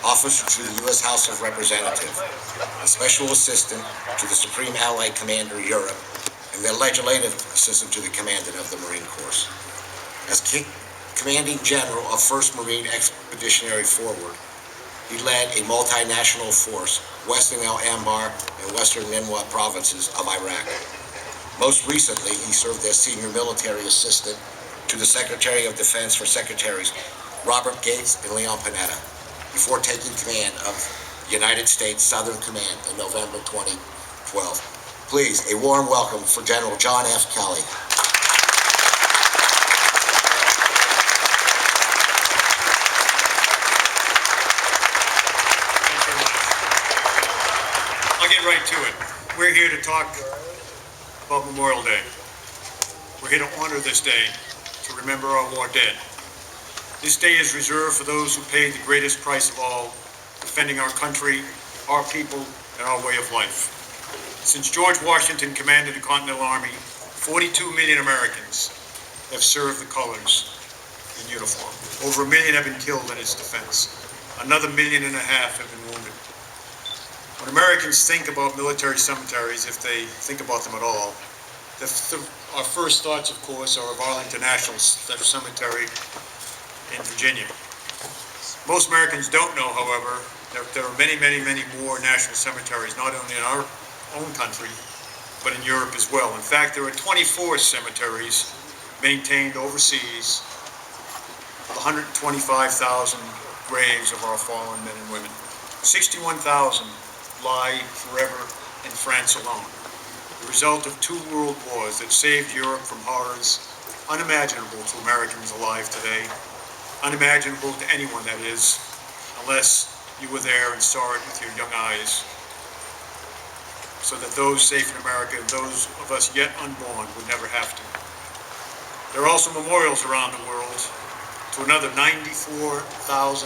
Officer to the U.S. House of Representatives, a Special Assistant to the Supreme Allied Commander Europe, and the Legislative Assistant to the Commandant of the Marine Corps. As Commanding General of 1st Marine Expeditionary Forward, he led a multinational force west of Al Anbar and western Ninwa provinces of Iraq. Most recently, he served as Senior Military Assistant to the Secretary of Defense for Secretaries Robert Gates and Leon Panetta, before taking command of the United States Southern Command in November 2012. Please, a warm welcome for General John F. Kelly. I'll get right to it. We're here to talk about Memorial Day. We're here to honor this day, to remember our war dead. This day is reserved for those who paid the greatest price of all, defending our country, our people, and our way of life. Since George Washington commanded the Continental Army, 42 million Americans have served the colors in uniform. Over 1 million have been killed in its defense. Another 1.5 million have been wounded. When Americans think about military cemeteries, if they think about them at all, our first thoughts, of course, are of Arlington National Cemetery in Virginia. Most Americans don't know, however, that there are many, many, many more national cemeteries, not only in our own country, but in Europe as well. In fact, there are 24 cemeteries maintained overseas, 125,000 graves of our fallen men and women. 61,000 lie forever in France alone, the result of 2 world wars that saved Europe from horrors unimaginable to Americans alive today, unimaginable to anyone, that is, unless you were there and saw it with your young eyes, so that those safe in America and those of us yet unborn would never have to. There are also memorials around the world to another 94,000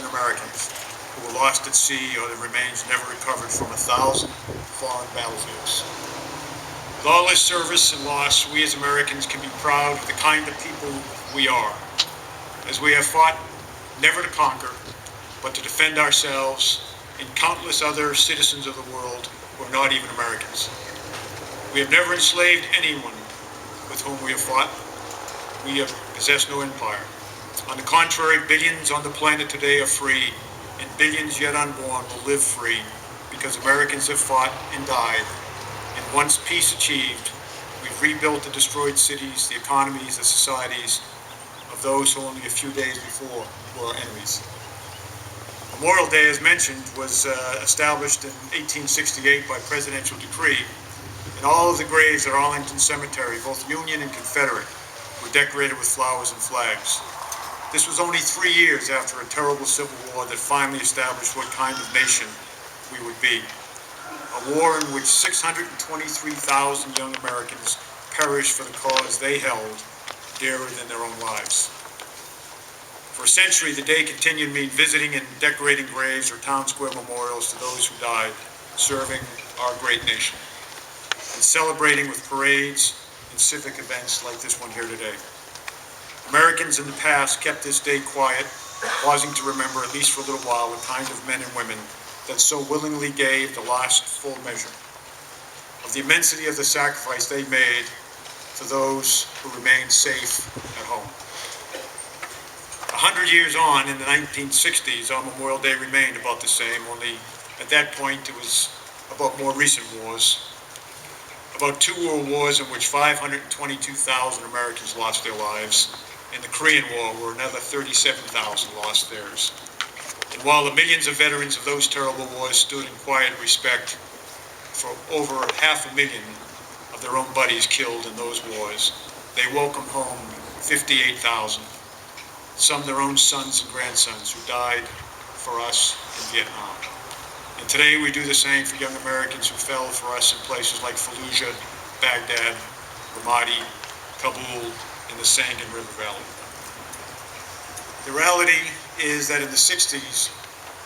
Americans who were lost at sea or their remains never recovered from 1,000 foreign battlefields. With all this service and loss, we as Americans can be proud of the kind of people we are, as we have fought never to conquer, but to defend ourselves and countless other citizens of the world who are not even Americans. We have never enslaved anyone with whom we have fought. We have possessed no empire. On the contrary, billions on the planet today are free, and billions yet unborn will live free, because Americans have fought and died. And once peace achieved, we've rebuilt the destroyed cities, the economies, the societies of those who only a few days before were our enemies. Memorial Day, as mentioned, was established in 1868 by presidential decree, and all of the graves at Arlington Cemetery, both Union and Confederate, were decorated with flowers and flags. This was only 3 years after a terrible civil war that finally established what kind of nation we would be. A war in which 623,000 young Americans perished for the cause they held dearer than their own lives. For a century, the day continued to mean visiting and decorating graves or town square memorials to those who died serving our great nation, and celebrating with parades and civic events like this one here today. Americans in the past kept this day quiet, pausing to remember, at least for a little while, the kind of men and women that so willingly gave the last full measure of the immensity of the sacrifice they made for those who remained safe at home. 100 years on, in the 1960s, our Memorial Day remained about the same, only at that point it was about more recent wars. About 2 world wars in which 522,000 Americans lost their lives. In the Korean War, where another 37,000 lost theirs. And while the millions of veterans of those terrible wars stood in quiet respect for over 500,000 of their own buddies killed in those wars, they welcomed home 58,000, some their own sons and grandsons who died for us in Vietnam. And today we do the same for young Americans who fell for us in places like Fallujah, Baghdad, Ramadi, Kabul, and the Sangin River Valley. The reality is that in the 60s,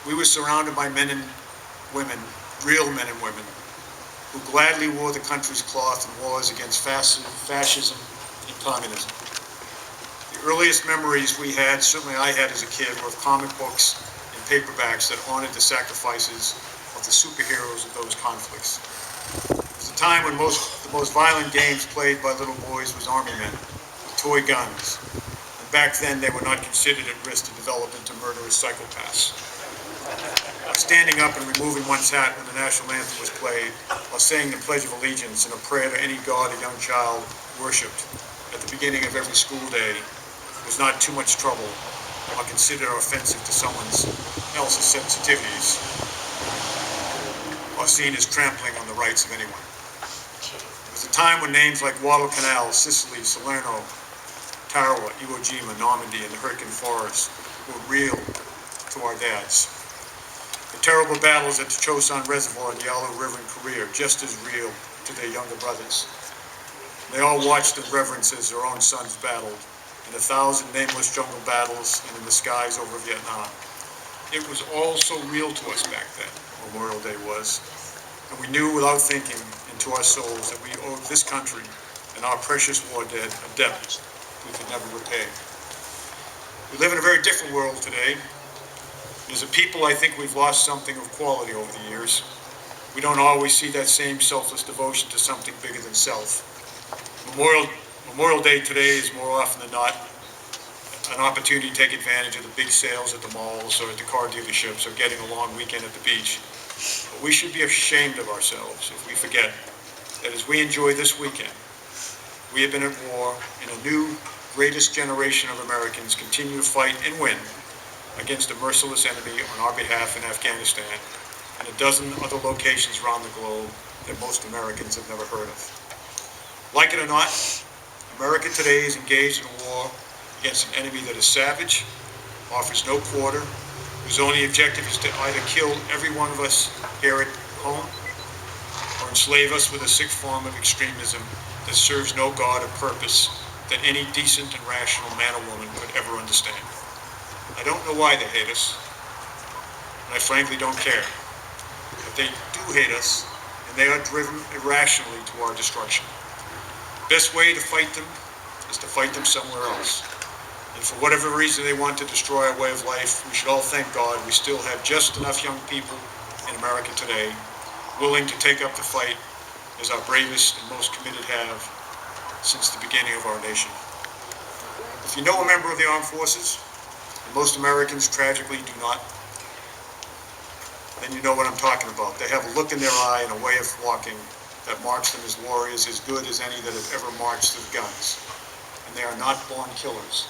we were surrounded by men and women, real men and women, who gladly wore the country's cloth in wars against fascism and communism. The earliest memories we had, certainly I had as a kid, were of comic books and paperbacks that honored the sacrifices of the superheroes of those conflicts. It was a time when the most violent games played by little boys was army men with toy guns. And back then, they were not considered at risk to develop into murderous psychopaths. By standing up and removing one's hat when the national anthem was played, while saying the Pledge of Allegiance and a prayer to any god a young child worshipped at the beginning of every school day, was not too much trouble or considered offensive to someone else's sensitivities, or seen as trampling on the rights of anyone. It was a time when names like Guadalcanal, Sicily, Salerno, Tarawa, Iwo Jima, Normandy, and the Hurricane Forest were real to our dads. The terrible battles at the Chosin Reservoir and the Yalu River in Korea are just as real to their younger brothers. They all watched and reverenced as their own sons battled in 1,000 nameless jungle battles and in the skies over Vietnam. It was all so real to us back then, Memorial Day was, and we knew without thinking into our souls that we owed this country and our precious war dead a debt we could never repay. We live in a very different world today. As a people, I think we've lost something of quality over the years. We don't always see that same selfless devotion to something bigger than self. Memorial Day today is more often than not an opportunity to take advantage of the big sales at the malls or at the car dealerships or getting a long weekend at the beach. But we should be ashamed of ourselves if we forget that as we enjoy this weekend, we have been at war, and a new, greatest generation of Americans continue to fight and win against a merciless enemy on our behalf in Afghanistan and a dozen other locations around the globe that most Americans have never heard of. Like it or not, America today is engaged in a war against an enemy that is savage, offers no quarter, whose only objective is to either kill every one of us here at home or enslave us with a sick form of extremism that serves no God or purpose that any decent and rational man or woman could ever understand. I don't know why they hate us, and I frankly don't care. But they do hate us, and they are driven irrationally to our destruction. The best way to fight them is to fight them somewhere else. And for whatever reason they want to destroy our way of life, we should all thank God we still have just enough young people in America today willing to take up the fight as our bravest and most committed have since the beginning of our nation. If you know a member of the armed forces, and most Americans tragically do not, then you know what I'm talking about. They have a look in their eye and a way of walking that marks them as warriors as good as any that have ever marched through guns. And they are not born killers.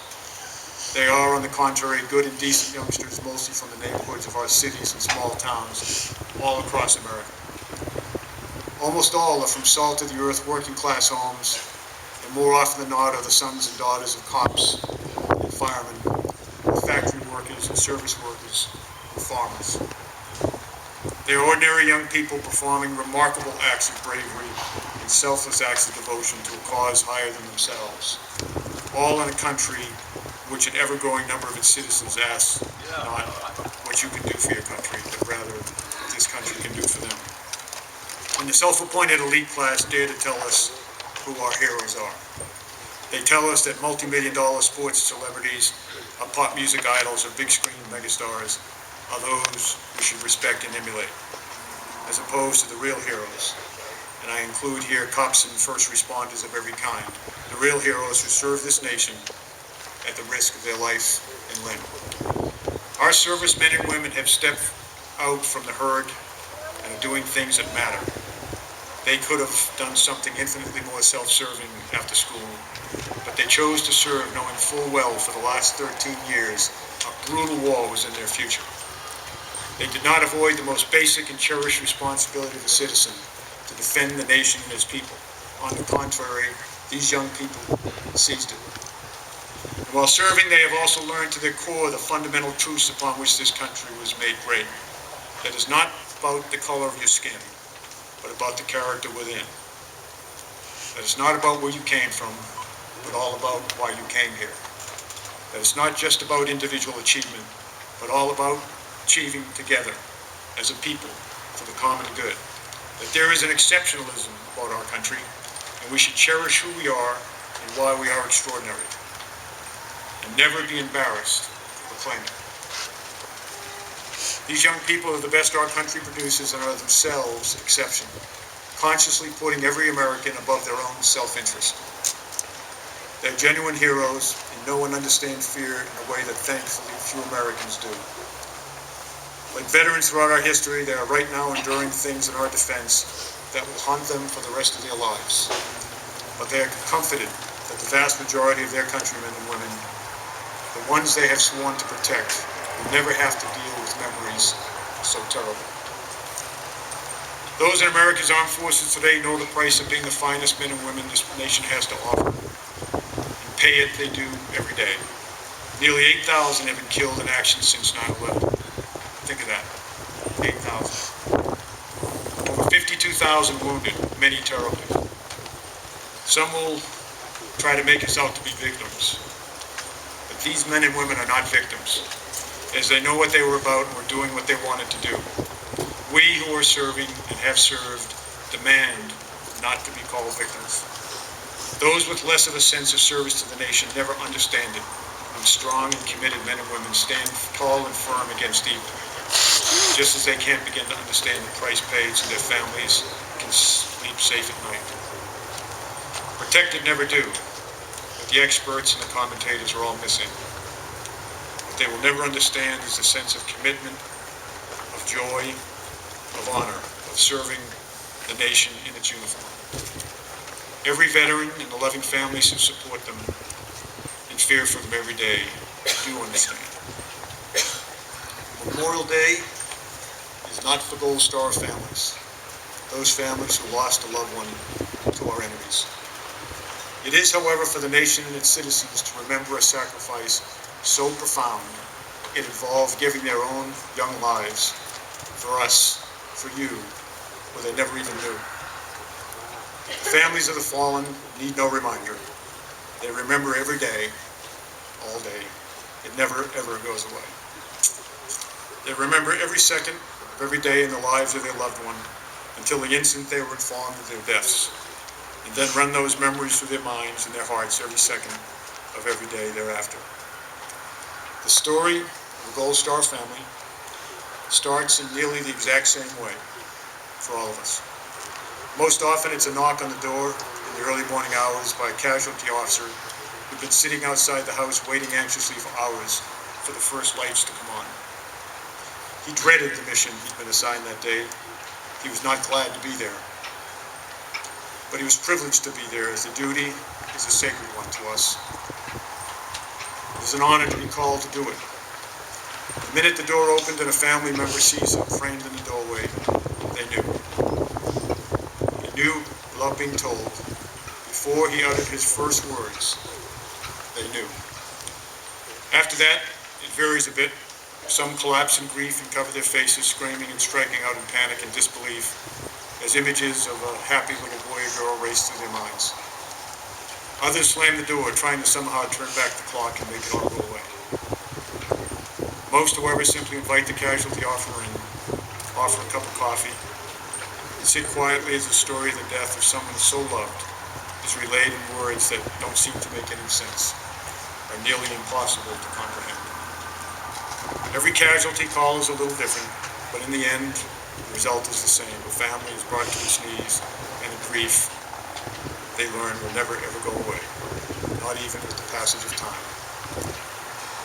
They are, on the contrary, good and decent youngsters, mostly from the neighborhoods of our cities and small towns all across America. Almost all are from salt-of-the-earth working-class homes, and more often than not are the sons and daughters of cops and firemen, factory workers and service workers and farmers. They are ordinary young people performing remarkable acts of bravery and selfless acts of devotion to a cause higher than themselves, all in a country which an ever-growing number of its citizens asks not what you can do for your country, but rather what this country can do for them. And the self-appointed elite class dare to tell us who our heroes are. They tell us that multi-million-dollar sports celebrities, our pop music idols, or big-screen megastars are those we should respect and emulate, as opposed to the real heroes. And I include here cops and first responders of every kind, the real heroes who serve this nation at the risk of their life and limb. Our servicemen and women have stepped out from the herd and are doing things that matter. They could have done something infinitely more self-serving after school, but they chose to serve knowing full well for the last 13 years a brutal war was in their future. They did not avoid the most basic and cherished responsibility of a citizen, to defend the nation and its people. On the contrary, these young people seized it. And while serving, they have also learned to their core the fundamental truths upon which this country was made great. That is not about the color of your skin, but about the character within. That is not about where you came from, but all about why you came here. That is not just about individual achievement, but all about achieving together as a people for the common good. That there is an exceptionalism about our country, and we should cherish who we are and why we are extraordinary, and never be embarrassed to proclaim it. These young people are the best our country produces and are themselves exceptional, consciously putting every American above their own self-interest. They're genuine heroes and know and understand fear in a way that thankfully few Americans do. Like veterans throughout our history, they are right now enduring things in our defense that will haunt them for the rest of their lives. But they are comforted that the vast majority of their countrymen and women, the ones they have sworn to protect, will never have to deal with memories so terrible. Those in America's armed forces today know the price of being the finest men and women this nation has to offer. And pay it they do every day. Nearly 8,000 have been killed in action since 9/11. Think of that, 8,000. Over 52,000 wounded, many terribly. Some will try to make us out to be victims. But these men and women are not victims, as they know what they were about and were doing what they wanted to do. We who are serving and have served demand not to be called victims. Those with less of a sense of service to the nation never understand it, when strong and committed men and women stand tall and firm against evil, just as they can't begin to understand the price paid so their families can sleep safe at night. Protected never do, but the experts and the commentators are all missing. What they will never understand is the sense of commitment, of joy, of honor, of serving the nation in its uniform. Every veteran and the loving families who support them and fear for them every day do understand. Memorial Day is not for Gold Star families, those families who lost a loved one to our enemies. It is, however, for the nation and its citizens to remember a sacrifice so profound it involved giving their own young lives for us, for you, who they never even knew. The families of the fallen need no reminder. They remember every day, all day. It never, ever goes away. They remember every second of every day in the lives of their loved one until the instant they were informed of their deaths, and then run those memories through their minds and their hearts every second of every day thereafter. The story of the Gold Star family starts in nearly the exact same way for all of us. Most often it's a knock on the door in the early morning hours by a casualty officer who'd been sitting outside the house waiting anxiously for hours for the first lights to come on. He dreaded the mission he'd been assigned that day. He was not glad to be there. But he was privileged to be there, as the duty is a sacred one to us. It is an honor to be called to do it. The minute the door opened and a family member sees him framed in the doorway, they knew. He knew, without being told, before he uttered his first words, they knew. After that, it varies a bit. Some collapse in grief and cover their faces, screaming and striking out in panic and disbelief, as images of a happy little boy or girl race through their minds. Others slam the door, trying to somehow turn back the clock and make it all go away. Most, however, simply invite the casualty officer in, offer a cup of coffee, and sit quietly as the story of the death of someone so loved is relayed in words that don't seem to make any sense, are nearly impossible to comprehend. Every casualty call is a little different, but in the end, the result is the same. A family is brought to its knees, and the grief they learn will never ever go away, not even with the passage of time.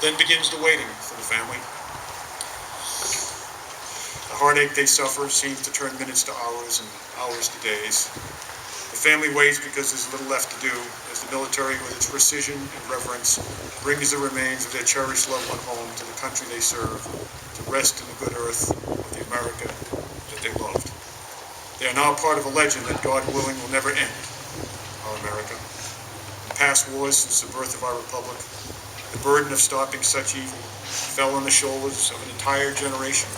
Then begins the waiting for the family. The heartache they suffer seems to turn minutes to hours and hours to days. The family waits because there's little left to do, as the military, with its precision and reverence, brings the remains of their cherished loved one home to the country they serve, to rest in the good earth of the America that they loved. They are now part of a legend that, God willing, will never end, our America. In past wars since the birth of our republic, the burden of stopping such evil fell on the shoulders of an entire generation.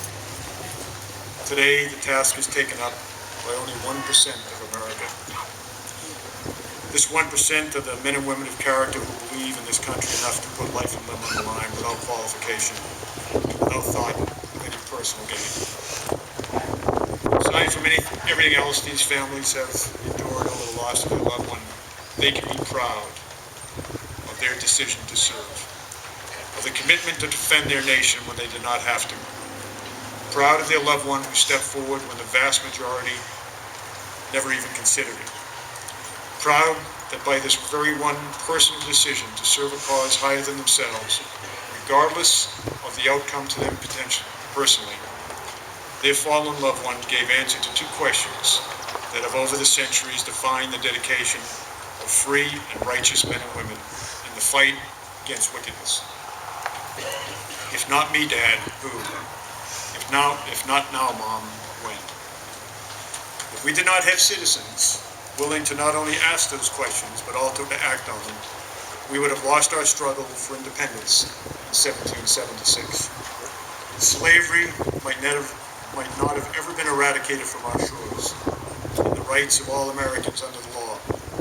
Today, the task is taken up by only 1% of America. This 1% of the men and women of character who believe in this country enough to put life and limb on the line without qualification, without thought of any personal gain. Aside from everything else these families have endured over the loss of their loved one, they can be proud of their decision to serve, of the commitment to defend their nation when they did not have to, proud of their loved one who stepped forward when the vast majority never even considered it. Proud that by this very one personal decision to serve a cause higher than themselves, regardless of the outcome to them personally, their fallen loved one gave answer to two questions that have over the centuries defined the dedication of free and righteous men and women in the fight against wickedness. If not me, Dad, who? If not now, Mom, when? If we did not have citizens willing to not only ask those questions, but also to act on them, we would have lost our struggle for independence in 1776. Slavery might not have ever been eradicated from our shores, and the rights of all Americans under the law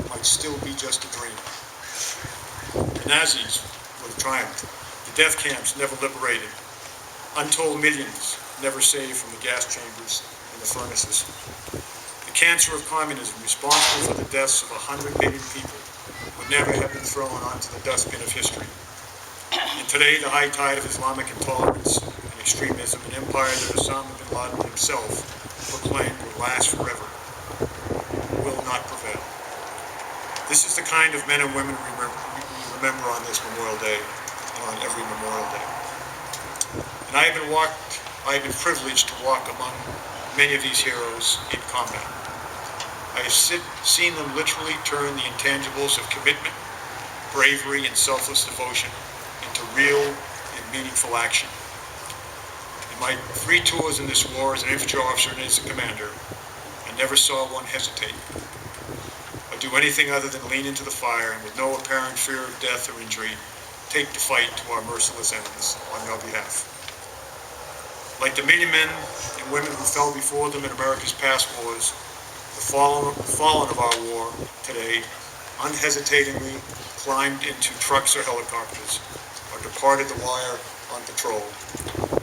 might still be just a dream. The Nazis would have triumphed. The death camps never liberated. Untold millions never saved from the gas chambers and the furnaces. The cancer of communism, responsible for the deaths of 100 million people, would never have been thrown onto the dustbin of history. And today, the high tide of Islamic intolerance and extremism, an empire that Osama bin Laden himself proclaimed would last forever, will not prevail. This is the kind of men and women we remember on this Memorial Day and on every Memorial Day. And I have been privileged to walk among many of these heroes in combat. I have seen them literally turn the intangibles of commitment, bravery, and selfless devotion into real and meaningful action. In my 3 tours in this war as an infantry officer and as a commander, I never saw one hesitate or do anything other than lean into the fire and with no apparent fear of death or injury, take the fight to our merciless enemies on your behalf. Like the many men and women who fell before them in America's past wars, the fallen of our war today unhesitatingly climbed into trucks or helicopters or departed the wire on patrol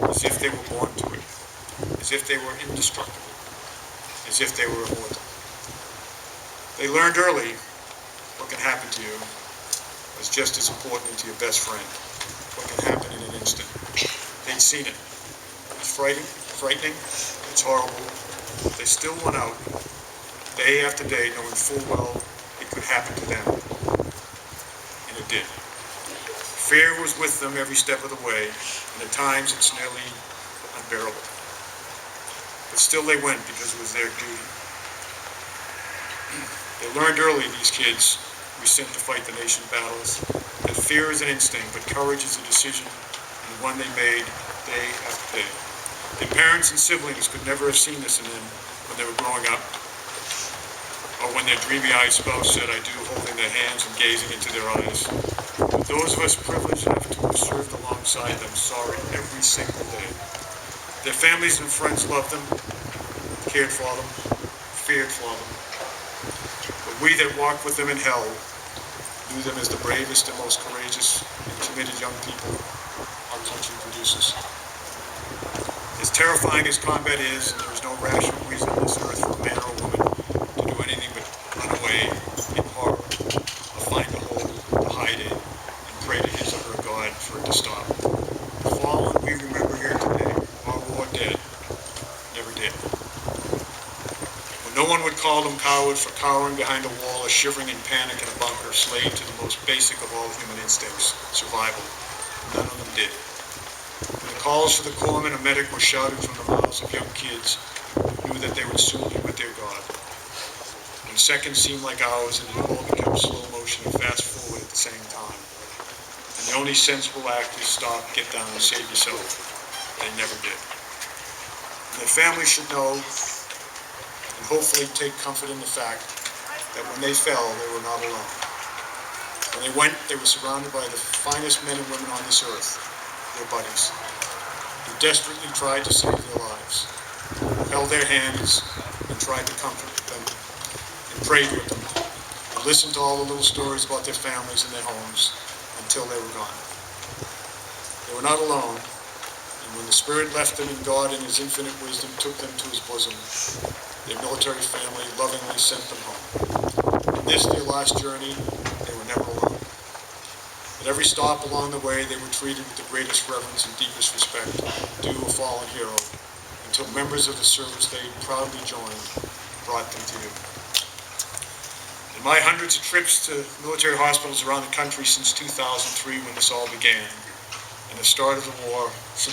as if they were born to it, as if they were indestructible, as if they were immortal. They learned early what can happen to you is just as important to your best friend, what can happen in an instant. They'd seen it. It's frightening, it's horrible. They still went out, day after day, knowing full well it could happen to them. And it did. Fear was with them every step of the way, and at times it's nearly unbearable. But still they went because it was their duty. They learned early, these kids we sent to fight the nation's battles, that fear is an instinct, but courage is a decision, and one they made day after day. Their parents and siblings could never have seen this in them when they were growing up, or when their dreamy-eyed spouse said, "I do," holding their hands and gazing into their eyes. But those of us privileged enough to have served alongside them saw it every single day. Their families and friends loved them, cared for them, feared for them. But we that walked with them in hell knew them as the bravest and most courageous and committed young people our country produces. As terrifying as combat is, there is no rational reason on this earth for a man or a woman to do anything but run away in horror, or find a hole to hide in, and pray to his or her God for it to stop. The fallen we remember here today, our war dead, never did. When no one would call them cowards for cowering behind a wall or shivering in panic in a bunker, slave to the most basic of all human instincts, survival, none of them did. When the calls for the corpsman or medic were shouted from the mouths of young kids who knew that they would soon be with their God. When seconds seemed like hours and it all became slow motion and fast forward at the same time. And the only sensible act is stop, get down, and save yourself. They never did. And their families should know and hopefully take comfort in the fact that when they fell, they were not alone. When they went, they were surrounded by the finest men and women on this earth, their buddies, who desperately tried to save their lives, who held their hands and tried to comfort them and prayed with them, and listened to all the little stories about their families and their homes until they were gone. They were not alone, and when the Spirit left them and God in His infinite wisdom took them to His bosom, their military family lovingly sent them home. In this, their last journey, they were never alone. At every stop along the way, they were treated with the greatest reverence and deepest respect due a fallen hero, and until members of the service they proudly joined brought them to you. In my hundreds of trips to military hospitals around the country since 2003, when this all began, and since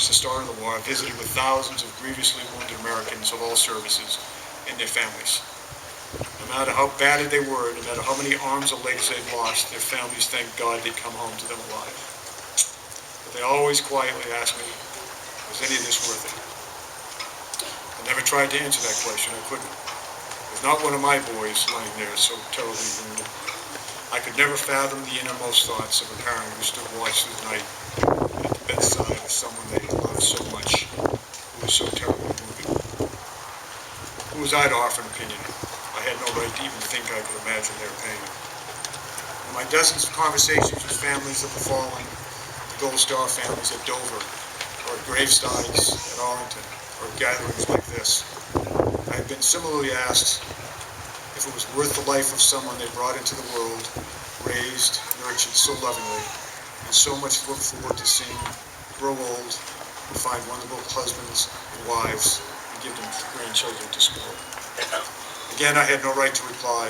the start of the war, I visited with thousands of grievously wounded Americans of all services and their families. No matter how battered they were, no matter how many arms or legs they'd lost, their families thanked God they'd come home to them alive. But they always quietly asked me, was any of this worth it? I never tried to answer that question. I couldn't. It was not one of my boys lying there so terribly wounded. I could never fathom the innermost thoughts of a parent who stood watch through the night at the bedside of someone they loved so much, who was so terribly wounded. Who was I to offer an opinion? I had no right to even think I could imagine their pain. In my dozens of conversations with families of the fallen, the Gold Star families at Dover, or at gravesides at Arlington, or at gatherings like this, I have been similarly asked if it was worth the life of someone they brought into the world, raised, nurtured so lovingly, and so much looked forward to seeing grow old and find wonderful husbands and wives and give them grandchildren to spoil. Again, I had no right to reply,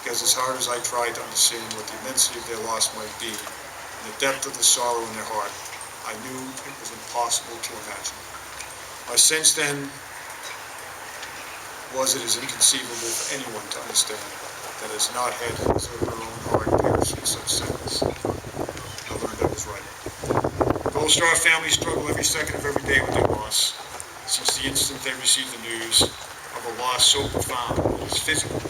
because as hard as I tried to understand what the immensity of their loss might be, and the depth of the sorrow in their heart, I knew it was impossible to imagine. My sense then was it is inconceivable for anyone to understand that has not had his or her own heart pierced with such sadness. I learned I was right. The Gold Star family struggle every second of every day with their loss, since the instant they received the news of a loss so profound it is physical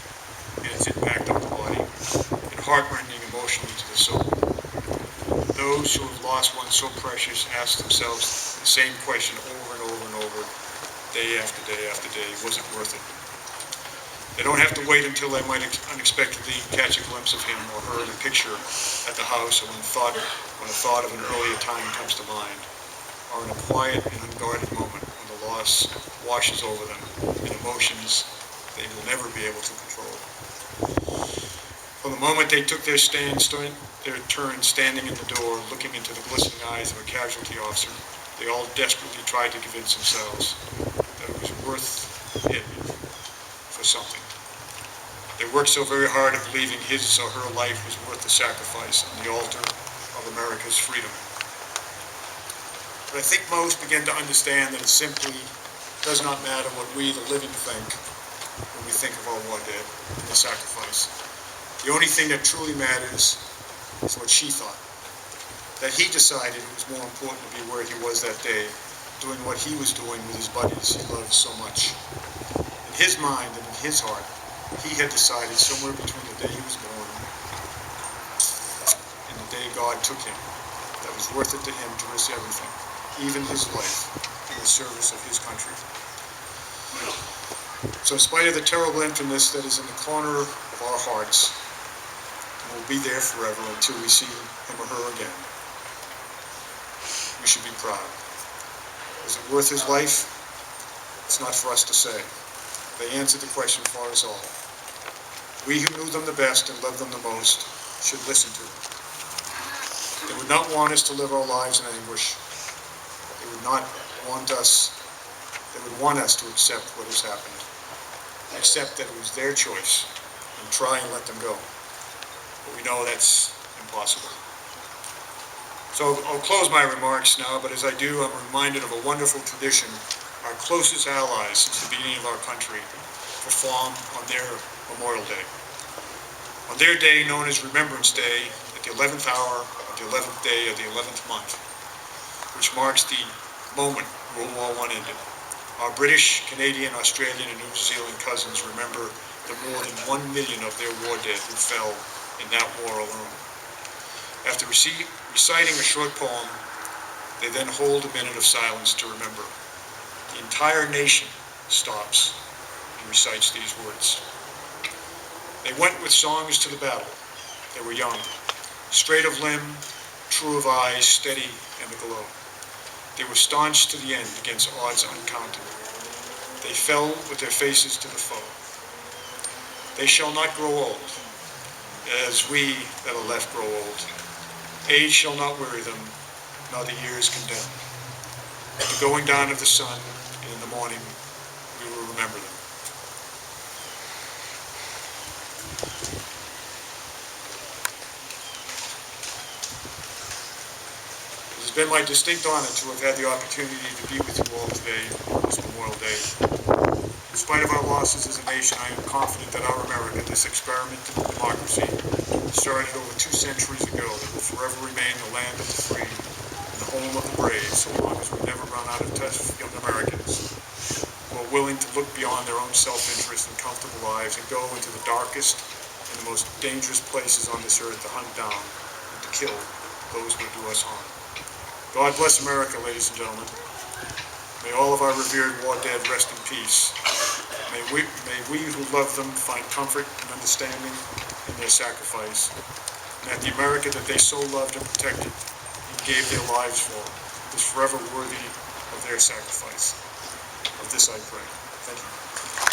in its impact on the body, and heart-rending emotionally to the soul. Those who have lost one so precious ask themselves the same question over and over and over, day after day after day, was it worth it? They don't have to wait until they might unexpectedly catch a glimpse of him or her in a picture at the house, or when a thought of an earlier time comes to mind, or in a quiet and unguarded moment when the loss washes over them in emotions they will never be able to control. From the moment they took their turn standing in the door, looking into the glistening eyes of a casualty officer, they all desperately tried to convince themselves that it was worth it for something. They worked so very hard at believing his or her life was worth the sacrifice on the altar of America's freedom. But I think most begin to understand that it simply does not matter what we, the living, think when we think of our war dead and the sacrifice. The only thing that truly matters is what she thought. That he decided it was more important to be where he was that day, doing what he was doing with his buddies he loved so much. In his mind and in his heart, he had decided somewhere between the day he was born and the day God took him, that it was worth it to him to risk everything, even his life, in the service of his country. So in spite of the terrible emptiness that is in the corner of our hearts, and will be there forever until we see him or her again, we should be proud. Was it worth his life? It's not for us to say. They answered the question for us all. We who knew them the best and loved them the most should listen to them. They would not want us to live our lives in anguish. They would want us to accept what has happened, accept that it was their choice, and try and let them go. But we know that's impossible. So I'll close my remarks now, but as I do, I'm reminded of a wonderful tradition our closest allies since the beginning of our country perform on their Memorial Day. On their day, known as Remembrance Day, at the 11th hour of the 11th day of the 11th month, which marks the moment World War I ended, our British, Canadian, Australian, and New Zealand cousins remember the more than 1 million of their war dead who fell in that war alone. After reciting a short poem, they then hold a minute of silence to remember. The entire nation stops and recites these words. They went with songs to the battle. They were young, straight of limb, true of eye, steady and aglow. They were staunch to the end against odds uncounted. They fell with their faces to the foe. They shall not grow old, as we that are left grow old. Age shall not weary them, nor the years condemn. At the going down of the sun, and in the morning, we will remember them. It has been my distinct honor to have had the opportunity to be with you all today on this Memorial Day. In spite of our losses as a nation, I am confident that our America, this experiment in democracy, started over 2 centuries ago, will forever remain the land of the free and the home of the brave, so long as we never run out of touch with young Americans who are willing to look beyond their own self-interest and comfortable lives and go into the darkest and the most dangerous places on this earth to hunt down and to kill those who do us harm. God bless America, ladies and gentlemen. May all of our revered war dead rest in peace. May we who love them find comfort and understanding in their sacrifice, and that the America that they so loved and protected and gave their lives for is forever worthy of their sacrifice. Of this I pray. Thank you.